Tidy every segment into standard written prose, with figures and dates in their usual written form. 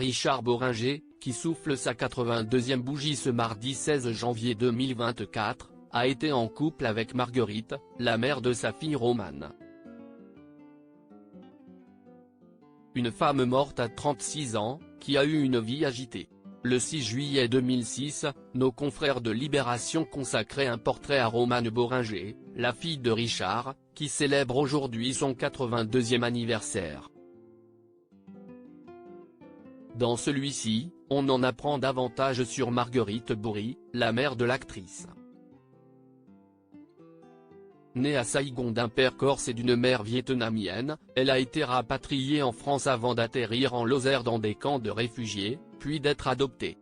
Richard Bohringer, qui souffle sa 82e bougie ce mardi 16 janvier 2024, a été en couple avec Marguerite, la mère de sa fille Romane. Une femme morte à 36 ans, qui a eu une vie agitée. Le 6 juillet 2006, nos confrères de Libération consacraient un portrait à Romane Bohringer, la fille de Richard, qui célèbre aujourd'hui son 82e anniversaire. Dans celui-ci, on en apprend davantage sur Marguerite Bourri, la mère de l'actrice. Née à Saigon d'un père corse et d'une mère vietnamienne, elle a été rapatriée en France avant d'atterrir en Lozère dans des camps de réfugiés, puis d'être adoptée.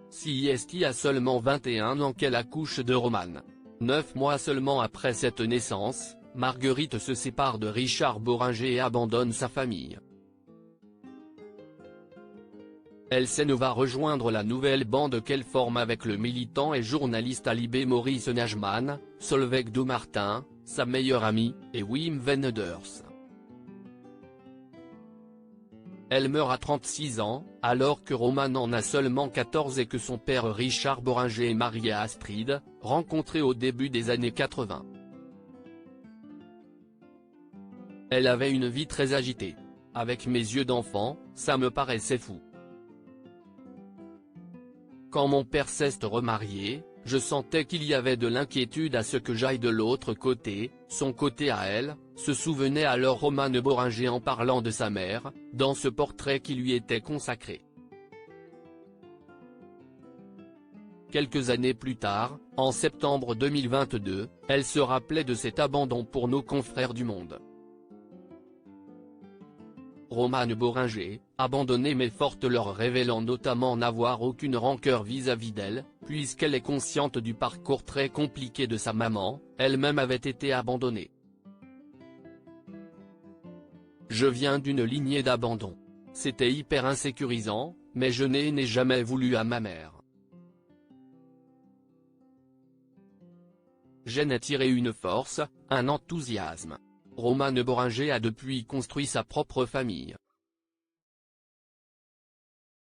CIST a seulement 21 ans qu'elle accouche de Romane. 9 mois seulement après cette naissance, Marguerite se sépare de Richard Bohringer et abandonne sa famille. Elle va rejoindre la nouvelle bande qu'elle forme avec le militant et journaliste alibé Maurice Najman, Solveig Doumartin, sa meilleure amie, et Wim Wenders. Elle meurt à 36 ans, alors que Romane en a seulement 14 et que son père Richard Bohringer est marié à Astrid, rencontrée au début des années 80. Elle avait une vie très agitée. Avec mes yeux d'enfant, ça me paraissait fou. Quand mon père s'est remarié, je sentais qu'il y avait de l'inquiétude à ce que j'aille de l'autre côté, son côté à elle, se souvenait alors Romane Bohringer en parlant de sa mère, dans ce portrait qui lui était consacré. Quelques années plus tard, en septembre 2022, elle se rappelait de cet abandon pour nos confrères du Monde. Romane Bohringer, abandonnée mais forte, leur révélant notamment n'avoir aucune rancœur vis-à-vis d'elle, puisqu'elle est consciente du parcours très compliqué de sa maman, elle-même avait été abandonnée. Je viens d'une lignée d'abandon. C'était hyper insécurisant, mais je n'ai jamais voulu à ma mère. J'en ai tiré une force, un enthousiasme. Romane Bohringer a depuis construit sa propre famille.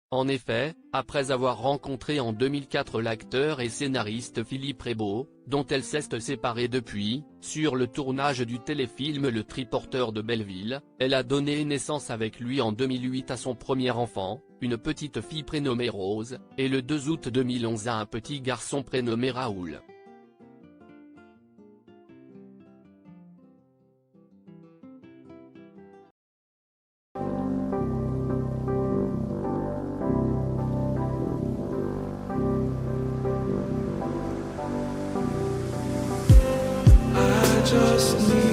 En effet, après avoir rencontré en 2004 l'acteur et scénariste Philippe Rebaud, dont elle s'est séparée depuis, sur le tournage du téléfilm Le Triporteur de Belleville, elle a donné naissance avec lui en 2008 à son premier enfant, une petite fille prénommée Rose, et le 2 août 2011 à un petit garçon prénommé Raoul. Just need